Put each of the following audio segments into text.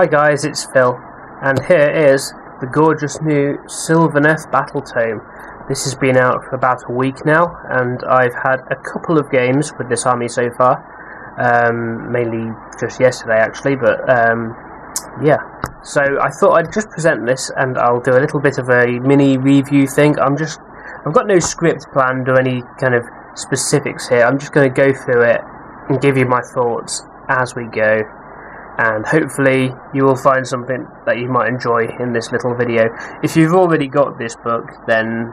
Hi guys, it's Phil, and here is the gorgeous new Sylvaneth Battletome. This has been out for about a week now, and I've had a couple of games with this army so far, mainly just yesterday actually, but yeah. So I thought I'd just present this, and I'll do a little bit of a mini review thing. I've got no script planned or any kind of specifics here. I'm just going to go through it and give you my thoughts as we go. And hopefully you will find something that you might enjoy in this little video. If you've already got this book, then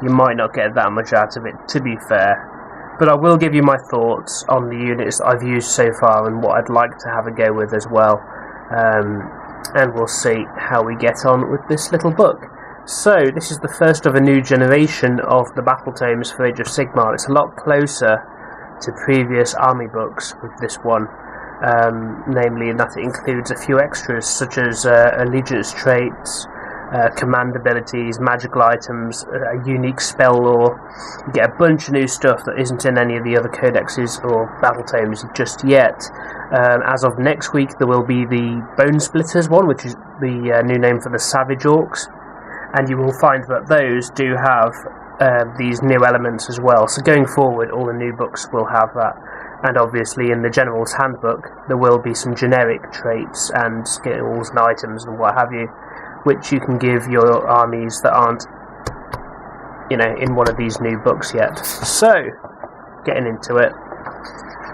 you might not get that much out of it, to be fair. But I will give you my thoughts on the units that I've used so far and what I'd like to have a go with as well. And we'll see how we get on with this little book. So, this is the first of a new generation of the Battletomes for Age of Sigmar. It's a lot closer to previous army books with this one. Namely in that it includes a few extras such as allegiance traits, command abilities, magical items, a unique spell lore. You get a bunch of new stuff that isn't in any of the other codexes or battletomes just yet. As of next week there will be the Bone Splitters one, which is the new name for the Savage Orcs, and you will find that those do have these new elements as well. So going forward all the new books will have that. And obviously in the General's Handbook there will be some generic traits and skills and items and what have you, which you can give your armies that aren't, in one of these new books yet. So, getting into it,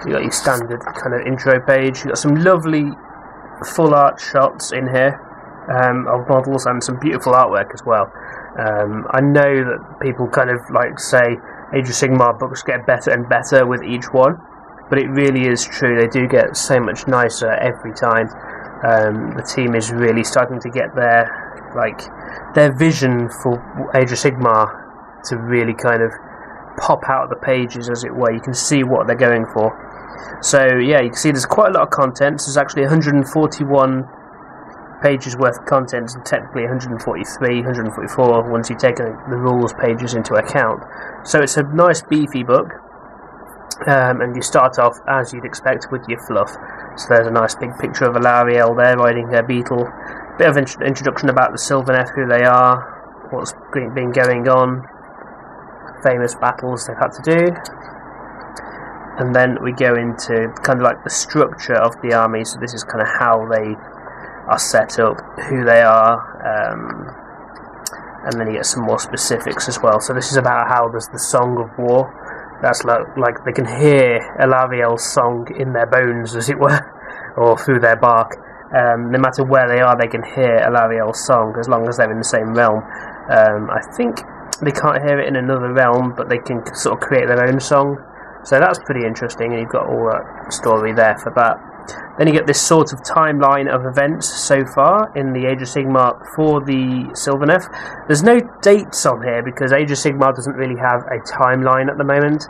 you got your standard kind of intro page. You got some lovely full art shots in here of models and some beautiful artwork as well. I know that people kind of like say Age of Sigmar books get better and better with each one. But it really is true, they do get so much nicer every time. The team is really starting to get their vision for Age of Sigmar to really kind of pop out of the pages, as it were. You can see what they're going for. So yeah, you can see there's quite a lot of content. There's actually 141 pages worth of content, and technically 143, 144 once you take the rules pages into account. So it's a nice beefy book. And you start off as you'd expect with your fluff. So there's a nice big picture of Alariel there riding her beetle. Bit of introduction about the Sylvaneth, who they are, what's been going on, famous battles they've had to do. And then we go into kind of like the structure of the army. So this is kind of how they are set up, who they are, and then you get some more specifics as well. So this is about how there's the Song of War. That's like they can hear Alariel's song in their bones, as it were, or through their bark. No matter where they are, they can hear Alariel's song as long as they're in the same realm. I think they can't hear it in another realm, but they can sort of create their own song. So that's pretty interesting, and you've got all that story there for that. Then you get this sort of timeline of events so far in the Age of Sigmar for the Sylvaneth. There's no dates on here because Age of Sigmar doesn't really have a timeline at the moment.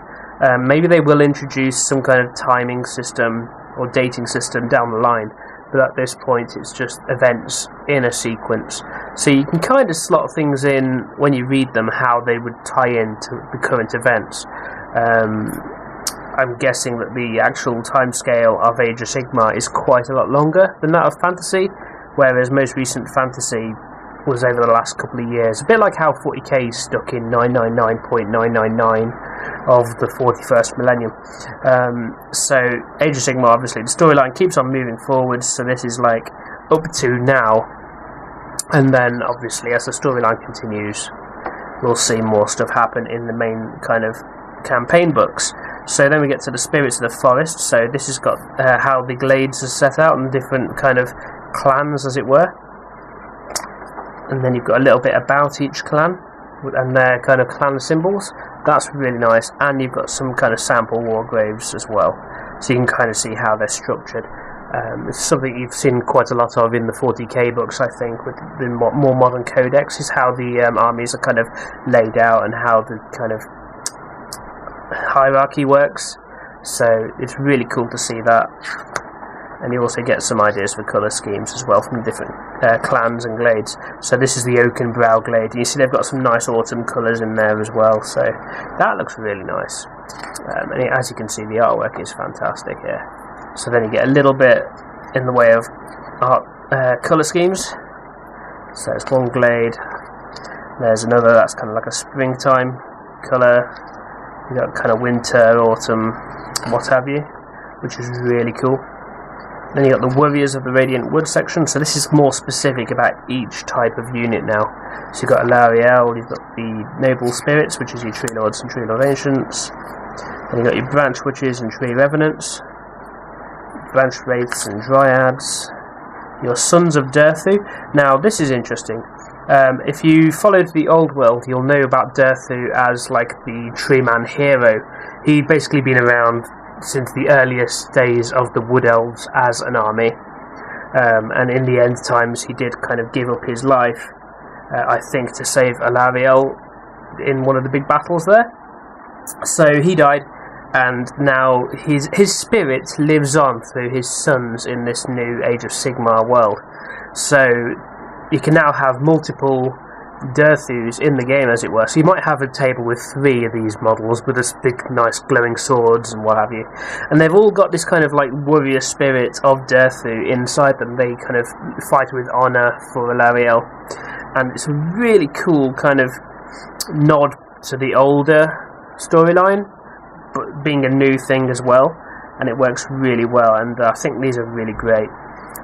Maybe they will introduce some kind of timing system or dating system down the line, but at this point it's just events in a sequence. So you can kind of slot things in when you read them how they would tie into the current events. I'm guessing that the actual timescale of Age of Sigmar is quite a lot longer than that of Fantasy, whereas most recent Fantasy was over the last couple of years. A bit like how 40k stuck in 999.999 of the 41st millennium. So Age of Sigmar, obviously, the storyline keeps on moving forward, so this is like up to now. And then, obviously, as the storyline continues, we'll see more stuff happen in the main kind of campaign books. So then we get to the Spirits of the Forest. So this has got how the glades are set out and different kind of clans, as it were. And then you've got a little bit about each clan and their kind of clan symbols. That's really nice. And you've got some kind of sample war graves as well. So you can kind of see how they're structured. It's something you've seen quite a lot of in the 40k books, I think, with the more modern codex, is how the armies are kind of laid out and how the kind of hierarchy works. So it's really cool to see that, and you also get some ideas for colour schemes as well from different clans and glades. So this is the Oaken Brow Glade, and you see they've got some nice autumn colours in there as well, so that looks really nice. And as you can see, the artwork is fantastic here. So then you get a little bit in the way of art colour schemes. So it's one glade, there's another that's kind of like a springtime colour, you've got kind of winter, autumn, what have you, which is really cool. Then you've got the Warriors of the Radiant Wood section, so this is more specific about each type of unit now. So you've got Alariel, you've got the Noble Spirits, which is your Tree Lords and Tree Lord Ancients. Then you've got your Branch Witches and Tree Revenants, Branch Wraiths and Dryads, your Sons of Durthu. Now this is interesting. If you followed the old world, you'll know about Durthu as like the Tree Man hero. He'd basically been around since the earliest days of the Wood Elves as an army, and in the end times he did kind of give up his life, I think, to save Alariel in one of the big battles there. So he died, and now his spirit lives on through his sons in this new Age of Sigmar world. So you can now have multiple Durthus in the game, as it were. So you might have a table with 3 of these models with this big, nice glowing swords and what have you, and they've all got this kind of like warrior spirit of Durthu inside them. They kind of fight with honour for Alariel, and it's a really cool kind of nod to the older storyline, but being a new thing as well, and it works really well, and I think these are really great.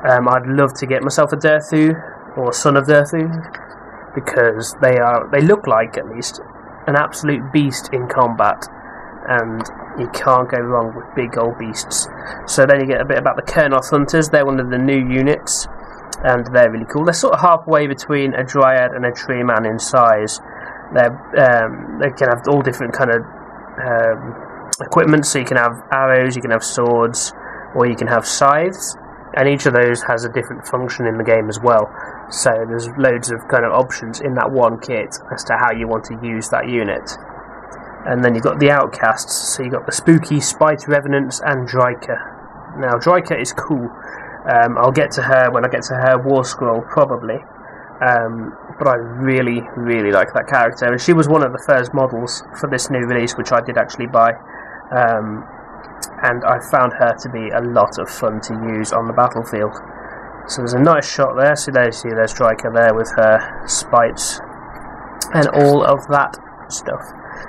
I'd love to get myself a Durthu, or Son of Durthu, because they look like, at least, an absolute beast in combat, and you can't go wrong with big old beasts. So then you get a bit about the Kernoth Hunters. They're one of the new units, and they're really cool. They're sort of halfway between a Dryad and a Tree Man in size. They can have all different kind of equipment, so you can have arrows, you can have swords, or you can have scythes, and each of those has a different function in the game as well. So there's loads of kind of options in that one kit as to how you want to use that unit. And then you've got the Outcasts, so you've got the Spooky, Spite Revenants, and Dryka. Now Dryka is cool. I'll get to her when I get to her Warscroll, probably. But I really, really like that character, and she was one of the first models for this new release, which I did actually buy. And I found her to be a lot of fun to use on the battlefield. So there's a nice shot there. So there's Dryka there with her spites and all of that stuff.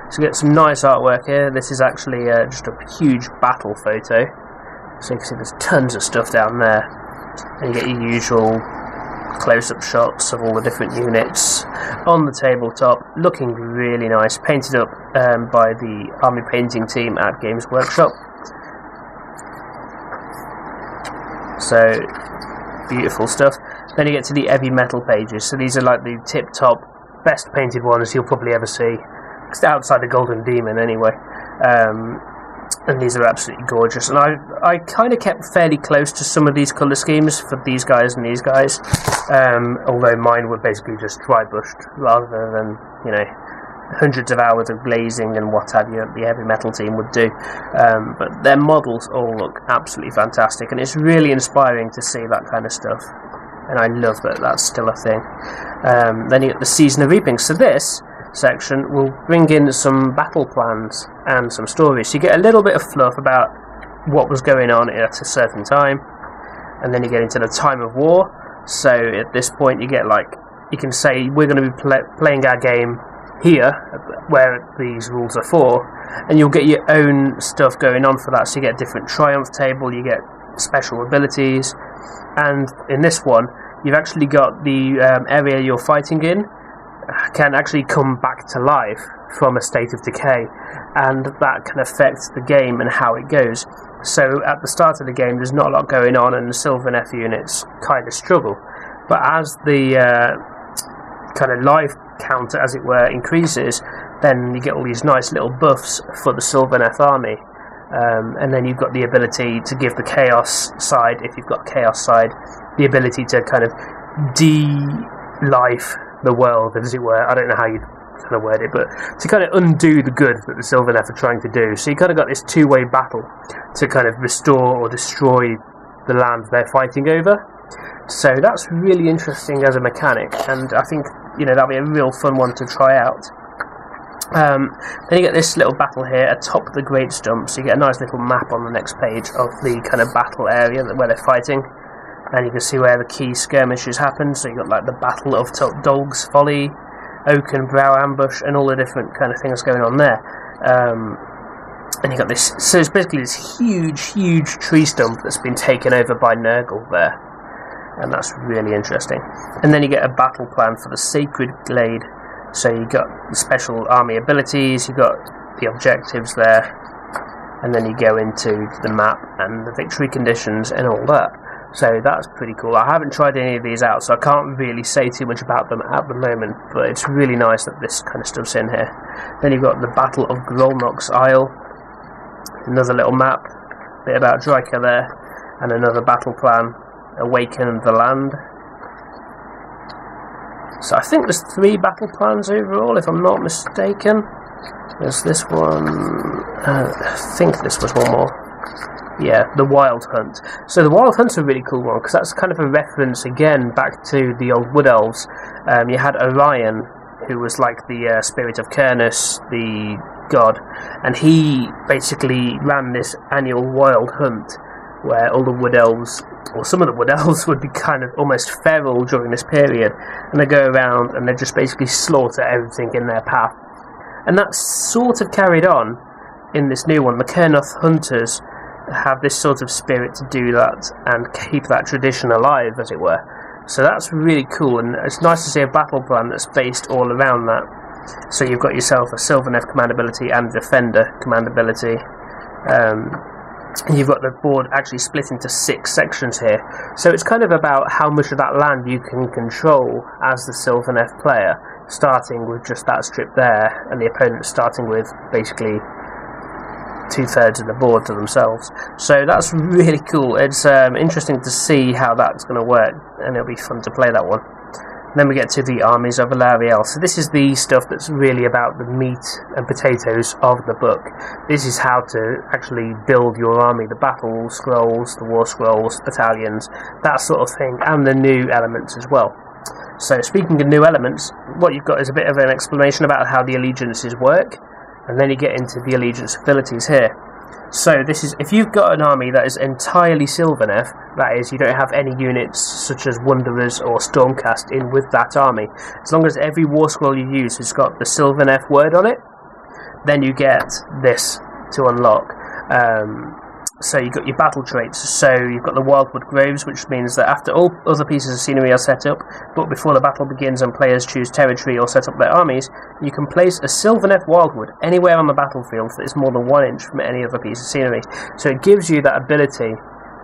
So you get some nice artwork here. This is actually just a huge battle photo. So you can see there's tons of stuff down there, and you get your usual close-up shots of all the different units on the tabletop, looking really nice, painted up by the army painting team at Games Workshop. So beautiful stuff. Then you get to the heavy metal pages. So these are like the tip-top, best painted ones you'll probably ever see, outside the Golden Demon anyway. And these are absolutely gorgeous. And I kind of kept fairly close to some of these colour schemes for these guys and these guys, although mine were basically just dry brushed rather than, you know, hundreds of hours of glazing and what have you the heavy metal team would do. But their models all look absolutely fantastic, and it's really inspiring to see that kind of stuff, and I love that that's still a thing. Then you get the Season of Reaping. So this section will bring in some battle plans and some stories. So you get a little bit of fluff about what was going on at a certain time, and then you get into the time of war. So at this point you get, like, you can say we're going to be playing our game here where these rules are for, and you'll get your own stuff going on for that. So you get a different triumph table, you get special abilities, and in this one you've actually got the area you're fighting in can actually come back to life from a state of decay, and that can affect the game and how it goes. So at the start of the game there's not a lot going on, and the Sylvaneth units kind of struggle, but as the kind of life counter, as it were, increases, then you get all these nice little buffs for the Sylvaneth army, and then you've got the ability to give the Chaos side, if you've got Chaos side, the ability to kind of de-life the world, as it were. I don't know how you kind of word it, but to kind of undo the good that the Sylvaneth are trying to do. So you kind of got this two-way battle to kind of restore or destroy the land they're fighting over. So that's really interesting as a mechanic, and I think, you know, that'll be a real fun one to try out. Then you get this little battle here atop the Great Stump, so you get a nice little map on the next page of the kind of battle area where they're fighting. and you can see where the key skirmishes happen. So you've got like the Battle of Dolg's Folly, Oaken Brow Ambush, and all the different kind of things going on there. And you've got this, so it's basically this huge tree stump that's been taken over by Nurgle there. And that's really interesting. And then you get a battle plan for the Sacred Glade. So you've got the special army abilities, you've got the objectives there, and then you go into the map and the victory conditions and all that. So that's pretty cool. I haven't tried any of these out, so I can't really say too much about them at the moment, but it's really nice that this kind of stuff's in here. Then you've got the Battle of Grolnock's Isle, another little map, bit about Dryads there, and another battle plan, Awaken the Land. So I think there's 3 battle plans overall, if I'm not mistaken. There's this one, I think this was one more. Yeah, the Wild Hunt. So the Wild Hunt's a really cool one, because that's kind of a reference again back to the old Wood Elves. You had Orion, who was like the spirit of Cernus, the god, and he basically ran this annual Wild Hunt, where all the Wood Elves, or some of the Wood Elves, would be kind of almost feral during this period, and they go around and they just basically slaughter everything in their path. And that's sort of carried on in this new one. The Kernoth Hunters have this sort of spirit to do that and keep that tradition alive, as it were. So that's really cool, and it's nice to see a battle plan that's based all around that. So you've got yourself a Sylvaneth command ability and Defender command ability. You've got the board actually split into 6 sections here. So it's kind of about how much of that land you can control as the Sylvaneth player, starting with just that strip there, and the opponent starting with basically 2/3 of the board to themselves. So that's really cool. It's interesting to see how that's going to work, and it'll be fun to play that one. Then we get to the armies of Alarielle. So this is the stuff that's really about the meat and potatoes of the book. This is how to actually build your army, the battle scrolls, the war scrolls, battalions, that sort of thing, and the new elements as well. So speaking of new elements, what you've got is a bit of an explanation about how the allegiances work, and then you get into the allegiance abilities here. So this is, if you've got an army that is entirely Sylvaneth, that is, you don't have any units such as Wanderers or Stormcast in with that army, as long as every war scroll you use has got the Sylvaneth word on it, then you get this to unlock. So you've got your battle traits. So you've got the Wildwood Groves, which means that after all other pieces of scenery are set up, but before the battle begins and players choose territory or set up their armies, you can place a Sylvaneth Wildwood anywhere on the battlefield that is more than 1 inch from any other piece of scenery. So it gives you that ability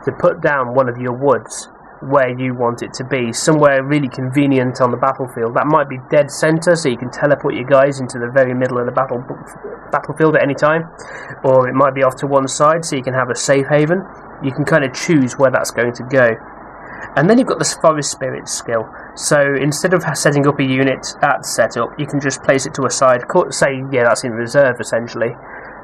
to put down one of your woods where you want it to be, somewhere really convenient on the battlefield. That might be dead center, so you can teleport your guys into the very middle of the battlefield at any time, or it might be off to one side so you can have a safe haven. You can kind of choose where that's going to go. And then you've got this Forest Spirit skill. So instead of setting up a unit at setup, you can just place it to a side, say, yeah, that's in reserve essentially,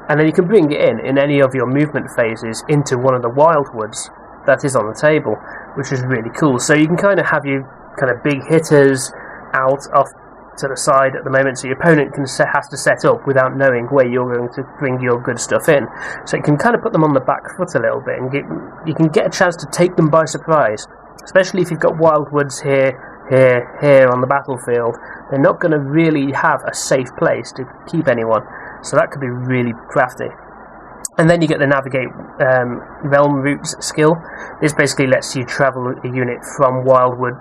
and then you can bring it in any of your movement phases into one of the wildwoods that is on the table, which is really cool. So you can kind of have your kind of big hitters out off to the side at the moment, so your opponent has to set up without knowing where you're going to bring your good stuff in. So you can kind of put them on the back foot a little bit, and you can get a chance to take them by surprise, especially if you've got wildwoods here on the battlefield. They're not going to really have a safe place to keep anyone, so that could be really crafty. And then you get the Navigate Realm Routes skill. This basically lets you travel a unit from Wildwood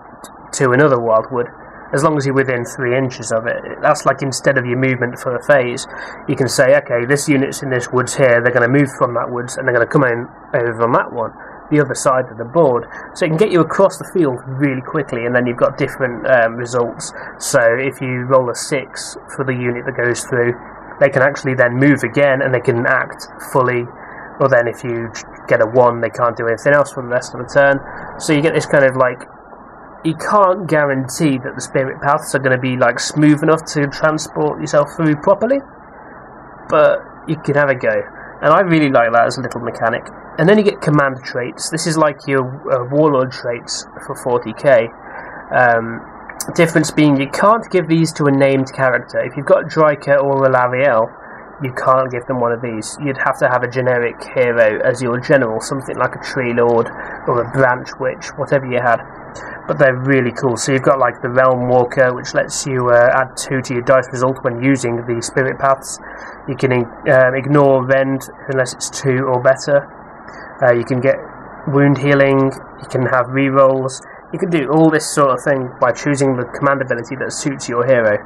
to another Wildwood, as long as you're within 3 inches of it. That's like, instead of your movement for a phase, you can say, okay, this unit's in this woods here, they're going to move from that woods, and they're going to come in over on that one, the other side of the board. So it can get you across the field really quickly, and then you've got different results. So if you roll a 6 for the unit that goes through, they can actually then move again, and they can act fully. Or then if you get a 1, they can't do anything else for the rest of the turn. So you get this kind of like, you can't guarantee that the spirit paths are going to be like smooth enough to transport yourself through properly, but you can have a go. And I really like that as a little mechanic. And then you get command traits. This is like your warlord traits for 40k. Difference being, you can't give these to a named character. If you've got Dryads or Alarielle, you can't give them one of these. You'd have to have a generic hero as your general, something like a Tree Lord or a Branch Witch, whatever you had. But they're really cool. So you've got like the Realm Walker, which lets you add 2 to your dice result when using the Spirit Paths. You can ignore Rend unless it's 2 or better. You can get wound healing. You can have rerolls. You can do all this sort of thing by choosing the command ability that suits your hero.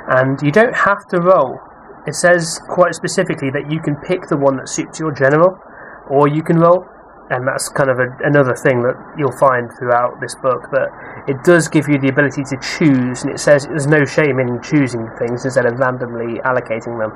And you don't have to roll. It says quite specifically that you can pick the one that suits your general, or you can roll. And that's kind of another thing that you'll find throughout this book, that it does give you the ability to choose, and it says there's no shame in choosing things instead of randomly allocating them.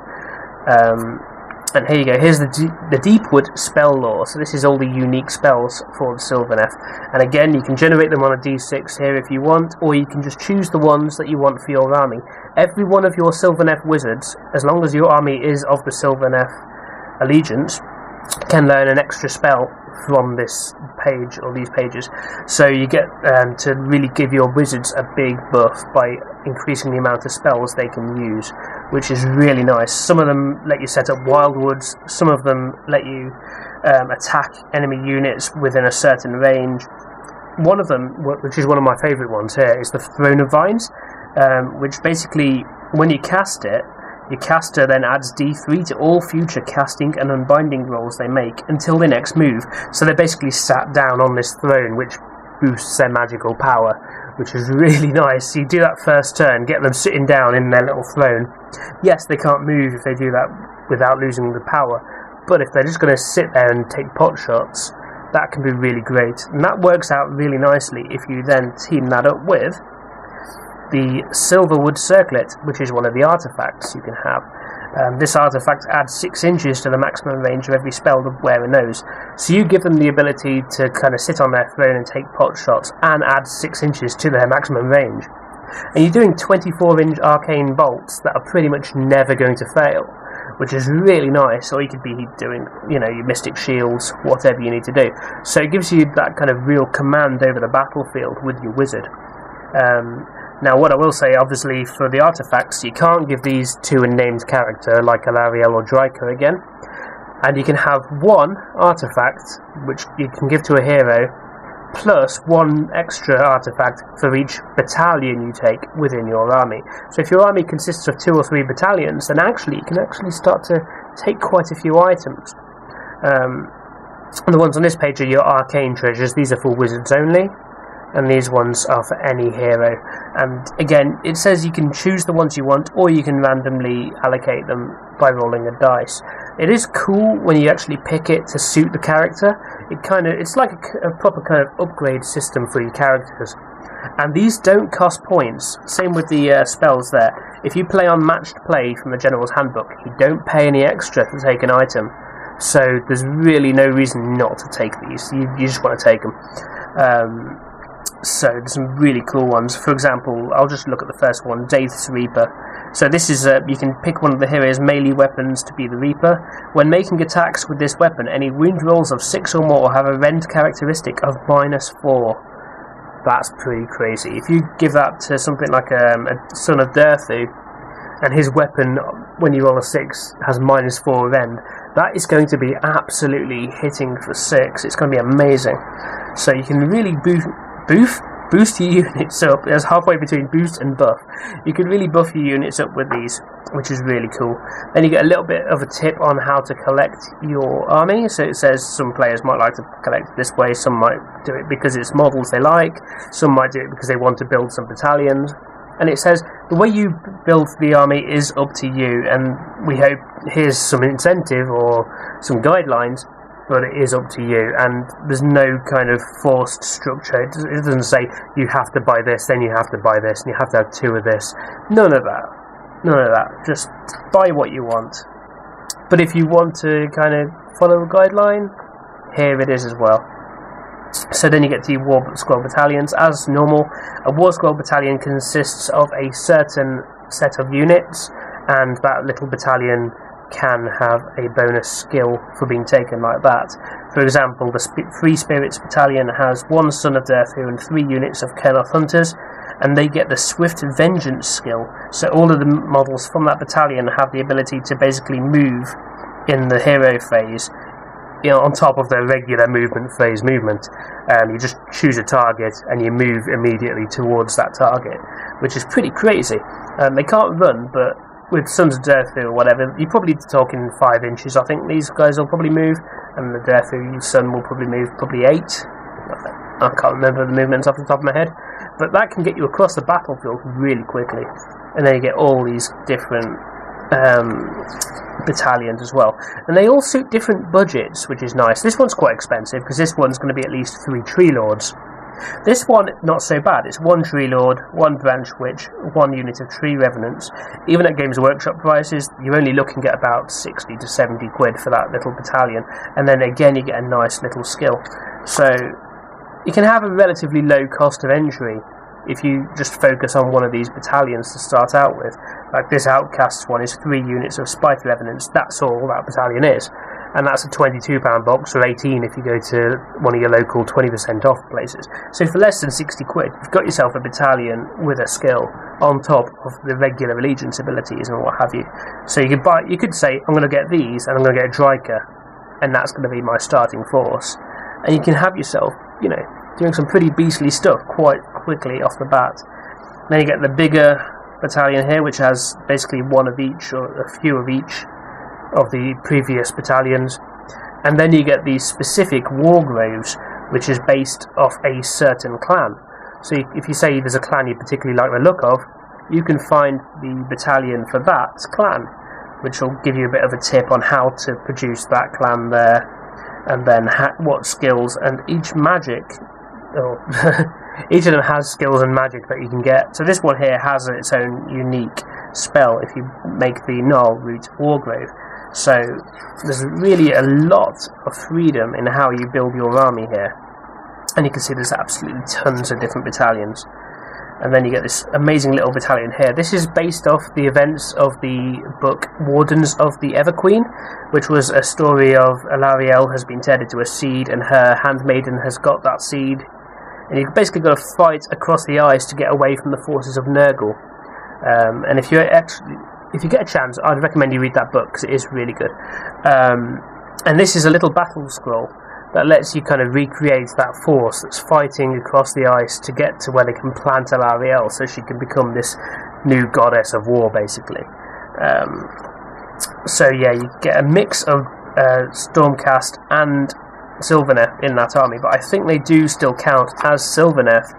And here you go, here's the Deepwood spell lore. So this is all the unique spells for the Sylvaneth. And again, you can generate them on a d6 here if you want, or you can just choose the ones that you want for your army. Every one of your Sylvaneth wizards, as long as your army is of the Sylvaneth allegiance, can learn an extra spell from this page or these pages. So you get to really give your wizards a big buff by increasing the amount of spells they can use, which is really nice. Some of them let you set up wildwoods, some of them let you attack enemy units within a certain range. One of them, which is one of my favourite ones here, is the Throne of Vines, which basically, when you cast it, your caster then adds D3 to all future casting and unbinding rolls they make until their next move. So they're basically sat down on this throne, which boosts their magical power, which is really nice. So you do that first turn, get them sitting down in their little throne. Yes, they can't move if they do that without losing the power, but if they're just going to sit there and take pot shots, that can be really great. And that works out really nicely if you then team that up with the Silverwood Circlet, which is one of the artifacts you can have. This artifact adds 6 inches to the maximum range of every spell the wearer knows. So you give them the ability to kind of sit on their throne and take pot shots, and add 6 inches to their maximum range. And you're doing 24-inch arcane bolts that are pretty much never going to fail, which is really nice. Or you could be doing, your mystic shields, whatever you need to do. So it gives you that kind of real command over the battlefield with your wizard. Now, what I will say, obviously, for the artifacts, you can't give these to a named character like Alariel or Dryka again. And you can have one artifact, which you can give to a hero, plus one extra artifact for each battalion you take within your army. So if your army consists of 2 or 3 battalions, then you can actually start to take quite a few items. And the ones on this page are your arcane treasures. These are for wizards only. And these ones are for any hero. And again, it says you can choose the ones you want, or you can randomly allocate them by rolling a dice. It is cool when you actually pick it to suit the character. It's like a proper kind of upgrade system for your characters. And these don't cost points. Same with the spells there. If you play on matched play from the General's Handbook, you don't pay any extra to take an item. So there's really no reason not to take these. You just want to take them. So there's some really cool ones. For example, I'll just look at the first one, Daith's Reaper. So this is you can pick one of the hero's melee weapons to be the Reaper. When making attacks with this weapon, any wound rolls of 6 or more have a rend characteristic of -4. That's pretty crazy. If you give that to something like a Son of Durthu, and his weapon, when you roll a 6, has -4 rend, that is going to be absolutely hitting for 6. It's going to be amazing. So you can really boost your units up. There's halfway between boost and buff. You can really buff your units up with these, which is really cool. Then you get a little bit of a tip on how to collect your army. So it says some players might like to collect it this way, some might do it because it's models they like, some might do it because they want to build some battalions. And it says the way you build the army is up to you, and we hope here's some incentive or some guidelines, but it is up to you, and there's no kind of forced structure. It doesn't say you have to buy this, then you have to buy this, and you have to have 2 of this. None of that. None of that. Just buy what you want. But if you want to kind of follow a guideline, here it is as well. So then you get to your Warscroll battalions. As normal, a Warscroll battalion consists of a certain set of units, and that little battalion can have a bonus skill for being taken like that. For example, the Free Spirits Battalion has 1 Son of Durthu and 3 units of Kernoth Hunters, and they get the Swift Vengeance skill. So all of the models from that battalion have the ability to basically move in the hero phase, on top of their regular movement phase movement. You just choose a target and you move immediately towards that target, which is pretty crazy. They can't run, but with Sons of Durthu or whatever, you're probably talking 5 inches. I think these guys will probably move, and the Durthu son will probably move 8. I can't remember the movements off the top of my head, but that can get you across the battlefield really quickly. And then you get all these different battalions as well, and they all suit different budgets, which is nice. This one's quite expensive because this one's going to be at least 3 Tree Lords. This one, not so bad. It's 1 Tree Lord, 1 Branch Witch, 1 unit of Tree Revenants. Even at Games Workshop prices, you're only looking at about 60 to 70 quid for that little battalion. And then again, you get a nice little skill. So you can have a relatively low cost of entry if you just focus on one of these battalions to start out with. Like this Outcasts one is 3 units of Spite Revenants. That's all that battalion is. And that's a £22 box, or 18 if you go to one of your local 20% off places. So for less than 60 quid, you've got yourself a battalion with a skill on top of the regular allegiance abilities and what have you. So you could say, I'm going to get these, and I'm going to get a Dryker, and that's going to be my starting force. And you can have yourself, doing some pretty beastly stuff quite quickly off the bat. Then you get the bigger battalion here, which has basically 1 of each, or a few of each of the previous battalions. And then you get these specific Wargroves, which is based off a certain clan. So if you say there's a clan you particularly like the look of, you can find the battalion for that clan, which will give you a bit of a tip on how to produce that clan there, and then what skills, and each magic, each of them has skills and magic that you can get. So this one here has its own unique spell if you make the Gnarl Root Wargrove. So there's really a lot of freedom in how you build your army here. And you can see there's absolutely tons of different battalions. And then you get this amazing little battalion here. This is based off the events of the book Wardens of the Everqueen, which was a story of Alarielle has been turned into a seed, and her handmaiden has got that seed. And you've basically got to fight across the ice to get away from the forces of Nurgle. And if you get a chance, I'd recommend you read that book because it is really good. And this is a little battle scroll that lets you kind of recreate that force that's fighting across the ice to get to where they can plant Alarielle, so she can become this new goddess of war, basically. So yeah, you get a mix of Stormcast and Sylvaneth in that army, but I think they do still count as Sylvaneth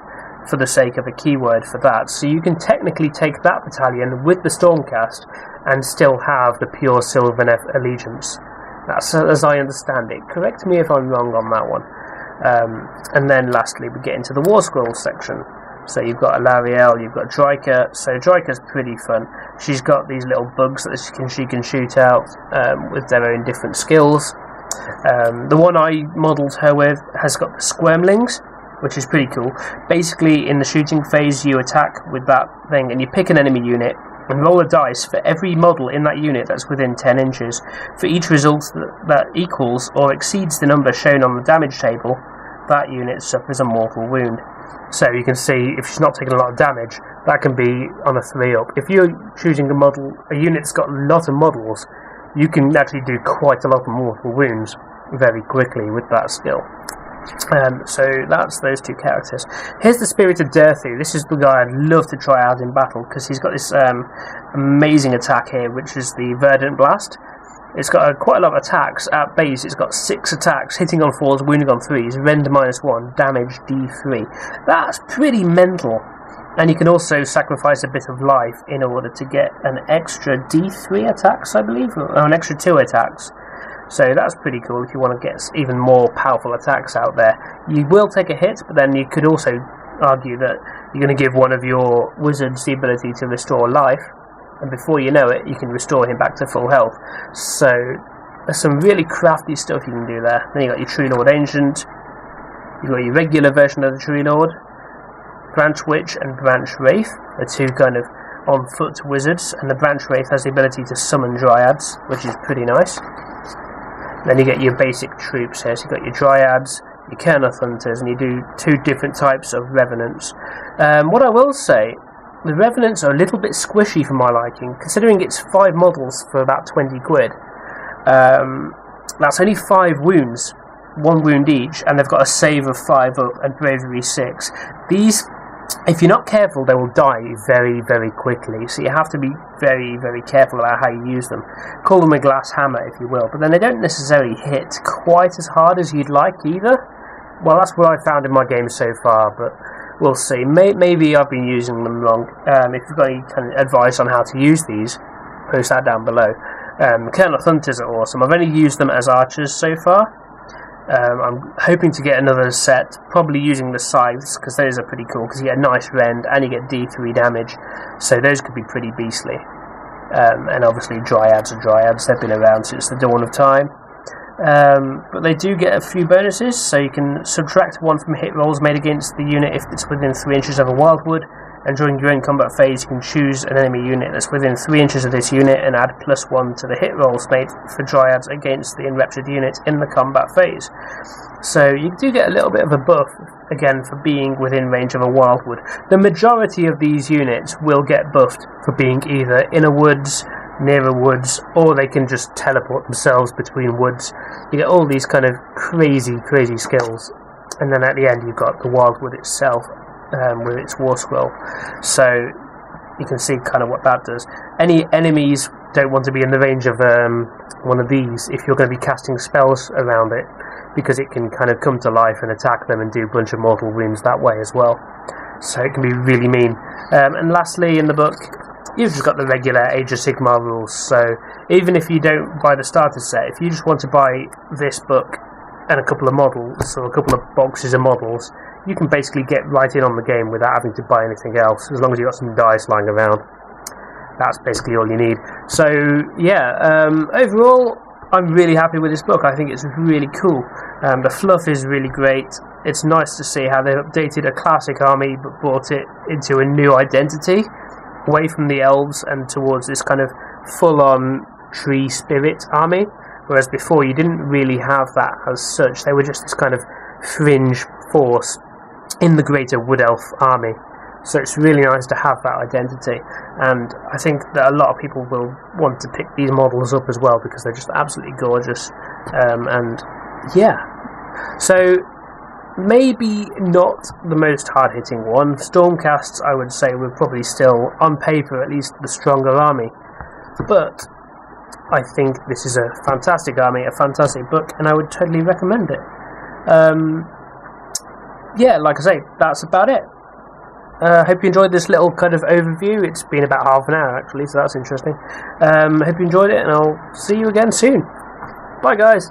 for the sake of a keyword for that. So you can technically take that battalion with the Stormcast and still have the pure Sylvaneth allegiance. That's as I understand it. Correct me if I'm wrong on that one. And then lastly we get into the Warscroll section. So you've got Alarielle, you've got Dryker. So Dryker's pretty fun. She's got these little bugs that she can shoot out with their own different skills. The one I modelled her with has got the Squirmlings, which is pretty cool. Basically, in the shooting phase, you attack with that thing, and you pick an enemy unit and roll a dice for every model in that unit that's within 10 inches. For each result that equals or exceeds the number shown on the damage table, that unit suffers a mortal wound. So you can see, if she's not taking a lot of damage, that can be on a 3-up. If you're choosing a unit that's got a lot of models, you can actually do quite a lot of mortal wounds very quickly with that skill. So that's those 2 characters. Here's the Spirit of Durthu. This is the guy I'd love to try out in battle, because he's got this amazing attack here, which is the Verdant Blast. It's got quite a lot of attacks. At base, it's got 6 attacks, hitting on 4s, wounding on 3s, rend -1, damage D3. That's pretty mental. And you can also sacrifice a bit of life in order to get an extra D3 attacks, I believe, or an extra 2 attacks. So that's pretty cool if you want to get even more powerful attacks out there. You will take a hit, but then you could also argue that you're going to give one of your wizards the ability to restore life, and before you know it, you can restore him back to full health. So there's some really crafty stuff you can do there. Then you got your Tree Lord Ancient, you've got your regular version of the Tree Lord, Branch Witch and Branch Wraith, the 2 kind of on-foot wizards, and the Branch Wraith has the ability to summon Dryads, which is pretty nice. Then you get your basic troops here, so you've got your Dryads, your Kernoth Hunters, and you do 2 different types of Revenants. What I will say, the Revenants are a little bit squishy for my liking, considering it's 5 models for about 20 quid. That's only 5 wounds, 1 wound each, and they've got a save of 5 up and bravery 6. These, if you're not careful, they will die very, very quickly, so you have to be very, very careful about how you use them. Call them a glass hammer, if you will, but then they don't necessarily hit quite as hard as you'd like either. Well, that's what I've found in my game so far, but we'll see. Maybe I've been using them wrong. If you've got any kind of advice on how to use these, post that down below. Kernoth Hunters are awesome. I've only used them as archers so far. I'm hoping to get another set, probably using the scythes, because those are pretty cool, because you get a nice rend and you get D3 damage, so those could be pretty beastly. And obviously Dryads are Dryads, they've been around since the dawn of time. But they do get a few bonuses, so you can subtract 1 from hit rolls made against the unit if it's within 3 inches of a wildwood, and during your own combat phase you can choose an enemy unit that's within 3 inches of this unit and add +1 to the hit rolls made for Dryads against the enraptured unit in the combat phase. So you do get a little bit of a buff, again, for being within range of a wildwood. The majority of these units will get buffed for being either in a woods, near a woods, or they can just teleport themselves between woods. You get all these kind of crazy skills, and then at the end you've got the wildwood itself with its Warscroll. So you can see kind of what that does. Any enemies don't want to be in the range of one of these if you're going to be casting spells around it, because it can kind of come to life and attack them and do a bunch of mortal wounds that way as well. So it can be really mean. And lastly, in the book, you've just got the regular Age of Sigmar rules, so even if you don't buy the starter set, if you just want to buy this book and a couple of models, or a couple of boxes of models, you can basically get right in on the game without having to buy anything else, as long as you've got some dice lying around. That's basically all you need. So yeah, overall, I'm really happy with this book. I think it's really cool. The fluff is really great. It's nice to see how they've updated a classic army but brought it into a new identity, away from the elves and towards this kind of full-on tree spirit army, whereas before you didn't really have that as such. They were just this kind of fringe force in the greater wood elf army. So it's really nice to have that identity, and I think that a lot of people will want to pick these models up as well, because they're just absolutely gorgeous. And yeah, so maybe not the most hard-hitting one. Stormcasts, I would say, were probably still, on paper at least, the stronger army. But I think this is a fantastic army, a fantastic book, and I would totally recommend it. Yeah, like I say, that's about it. Hope you enjoyed this little kind of overview. It's been about half an hour, actually, so that's interesting. Hope you enjoyed it, and I'll see you again soon. Bye, guys.